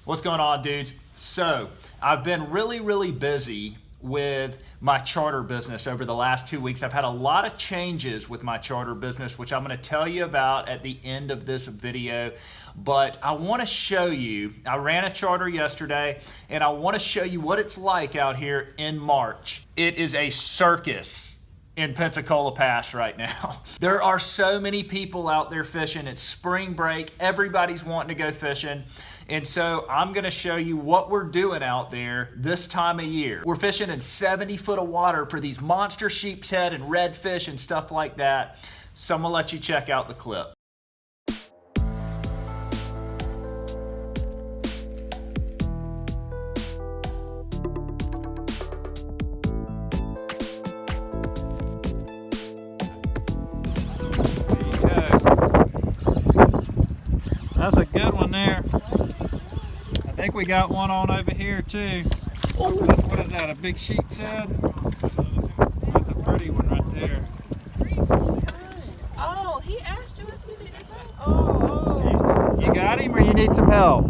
What's going on, dudes? So I've been really busy with my charter business over the last 2 weeks. I've had a lot of changes with my charter business, which I'm going to tell you about at the end of this video. But I want to show you, I ran a charter yesterday, and I want to show you what it's like out here in March. It is a circus in Pensacola Pass right now. There are so many people out there fishing. It's spring break. Everybody's wanting to go fishing. And so I'm gonna show you what we're doing out there this time of year. We're fishing in 70 foot of water for these monster sheepshead and redfish and stuff like that. So I'm gonna let you check out the clip. That's a good one there. I think we got one on over here too. What is that, a big sheepshead? That's a pretty one right there. Oh, he asked you if you needed help. Oh. You got him or you need some help?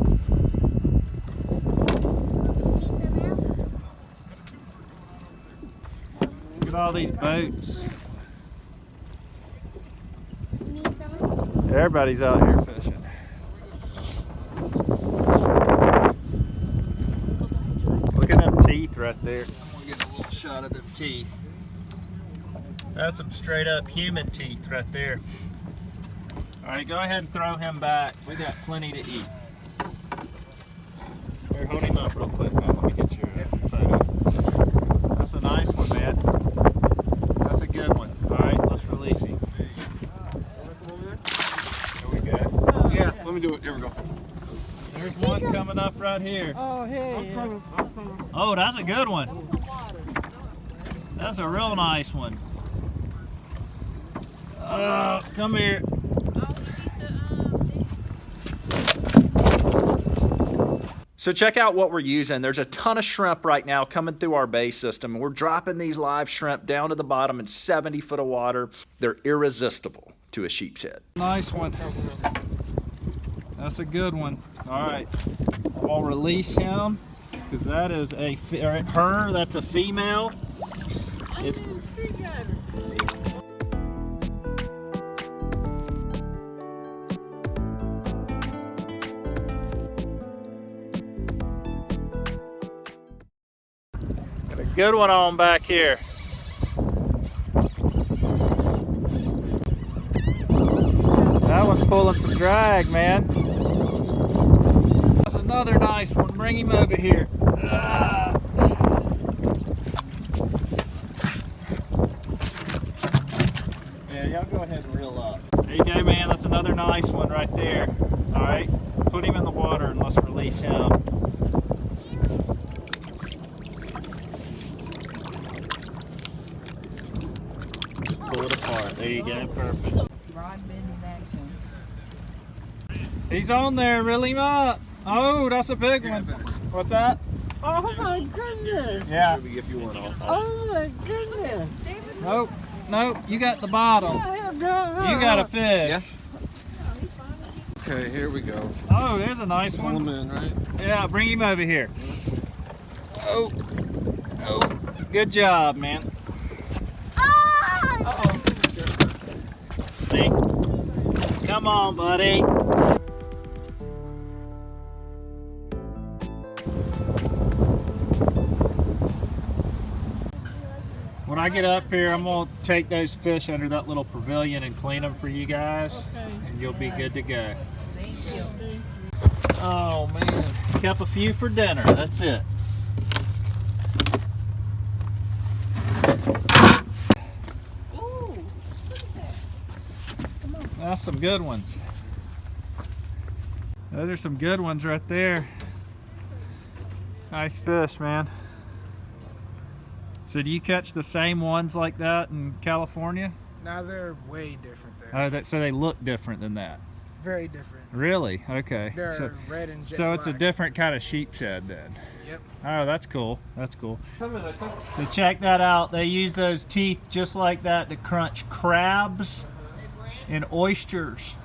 Look at all these boats. Everybody's out here fishing. Look at them teeth right there. I'm gonna get a little shot of them teeth. That's some straight up human teeth right there. All right, go ahead and throw him back. We got plenty to eat. Here, hold him up real quick, man. Let me get your photo. That's a nice one, man. That's a good one. All right, let's release him. There we go. Yeah, let me do it. Here we go. There's one coming up right here. Oh, hey. Oh, that's a good one. That's a real nice one. Come here. So check out what we're using. There's a ton of shrimp right now coming through our bay system. We're dropping these live shrimp down to the bottom in 70 foot of water. They're irresistible to a sheepshead. Nice one. That's a good one. All right, I'll release him because that is that's a female. It's got a good one on back here. That one's pulling some drag, man. That's another nice one. Bring him over here. Yeah, y'all go ahead and reel up. There you go, man. That's another nice one right there. All right, put him in the water and let's release him. Just pull it apart. There you go. Perfect. Rod bending action. He's on there. Reel him up. Oh, that's a big one. What's that? Oh my goodness. Yeah. If you want off. Oh my goodness. Nope. You got the bottom. You got a fish. Yeah. Okay, here we go. Oh, there's a nice Pull one. him in, right? Yeah, bring him over here. Oh, good job, man. Uh-oh. See? Come on, buddy. When I get up here, I'm going to take those fish under that little pavilion and clean them for you guys, and you'll be good to go. Thank you. Oh, man. Kept a few for dinner. That's it. Ooh, look at that. Come on. That's some good ones. Those are some good ones right there. Nice fish, man. So do you catch the same ones like that in California? Now they're way different there. So they look different than that? Very different. Really? Okay. They're red and jet So it's a black. different kind of sheepshead then? Yep. Oh, that's cool. That's cool. So check that out. They use those teeth just like that to crunch crabs and oysters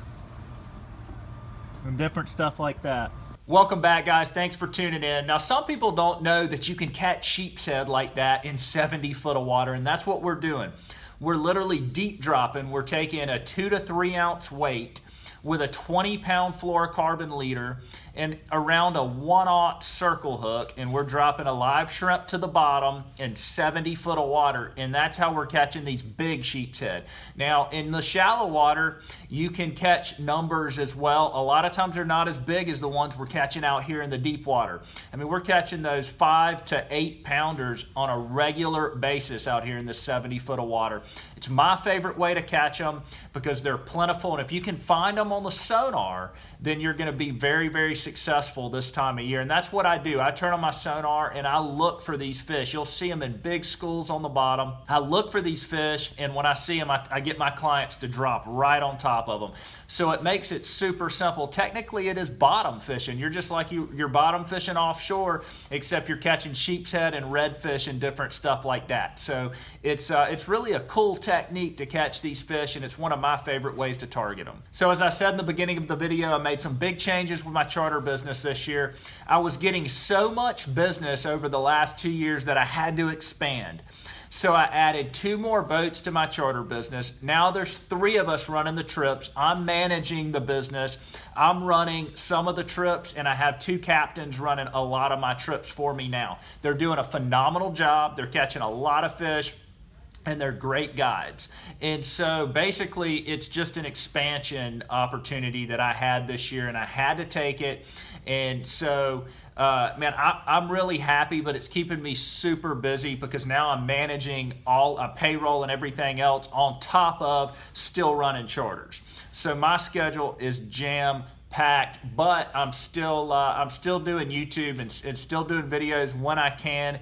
and different stuff like that. Welcome back, guys. Thanks for tuning in. Now, some people don't know that you can catch sheepshead like that in 70 foot of water, and that's what we're doing. We're literally deep dropping. We're taking a 2 to 3 ounce weight with a 20-pound fluorocarbon leader and around a 1/0 circle hook, and we're dropping a live shrimp to the bottom in 70 foot of water, and that's how we're catching these big sheepshead. Now, in the shallow water, you can catch numbers as well. A lot of times they're not as big as the ones we're catching out here in the deep water. I mean, we're catching those 5 to 8 pounders on a regular basis out here in the 70 foot of water. It's my favorite way to catch them because they're plentiful, and if you can find them on the sonar, then you're going to be very, very successful this time of year. And that's what I do. I turn on my sonar and I look for these fish. You'll see them in big schools on the bottom. I look for these fish, and when I see them, I get my clients to drop right on top of them. So it makes it super simple. Technically, it is bottom fishing. You're just like you're bottom fishing offshore, except you're catching sheepshead and redfish and different stuff like that. So it's really a cool technique to catch these fish, and it's one of my favorite ways to target them. So as I said in the beginning of the video, I made some big changes with my charter business this year. I was getting so much business over the last 2 years that I had to expand. So I added 2 more boats to my charter business. Now there's 3 of us running the trips. I'm managing the business. I'm running some of the trips, and I have 2 captains running a lot of my trips for me now. They're doing a phenomenal job. They're catching a lot of fish, and they're great guides. And so basically it's just an expansion opportunity that I had this year, and I had to take it. And so man, I'm really happy, but it's keeping me super busy because now I'm managing all payroll and everything else on top of still running charters. So my schedule is jam-packed, but I'm still doing YouTube and still doing videos when I can.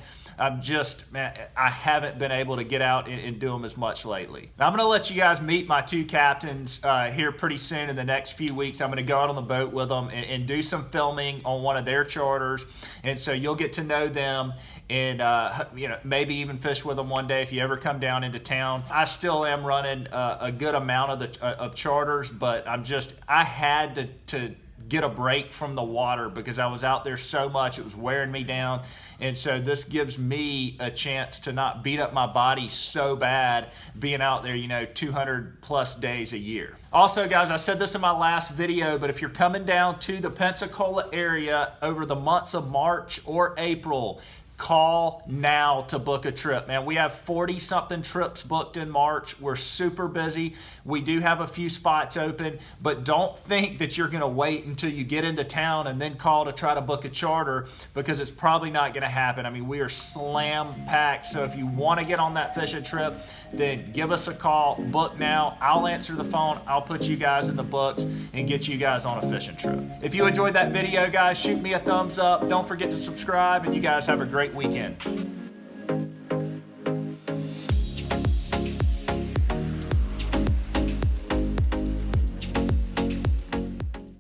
Man, I haven't been able to get out and do them as much lately. Now, I'm going to let you guys meet my 2 captains here pretty soon in the next few weeks. I'm going to go out on the boat with them and do some filming on one of their charters. And so you'll get to know them and maybe even fish with them one day if you ever come down into town. I still am running a good amount of charters, but I had to get a break from the water because I was out there so much. It was wearing me down. And so this gives me a chance to not beat up my body so bad being out there, 200 plus days a year. Also, guys, I said this in my last video, but if you're coming down to the Pensacola area over the months of March or April, call now to book a trip. Man, we have 40-something trips booked in March. We're super busy. We do have a few spots open, but don't think that you're going to wait until you get into town and then call to try to book a charter, because it's probably not going to happen. I mean, we are slam-packed, so if you want to get on that fishing trip, then give us a call. Book now. I'll answer the phone. I'll put you guys in the books and get you guys on a fishing trip. If you enjoyed that video, guys, shoot me a thumbs up. Don't forget to subscribe, and you guys have a great weekend.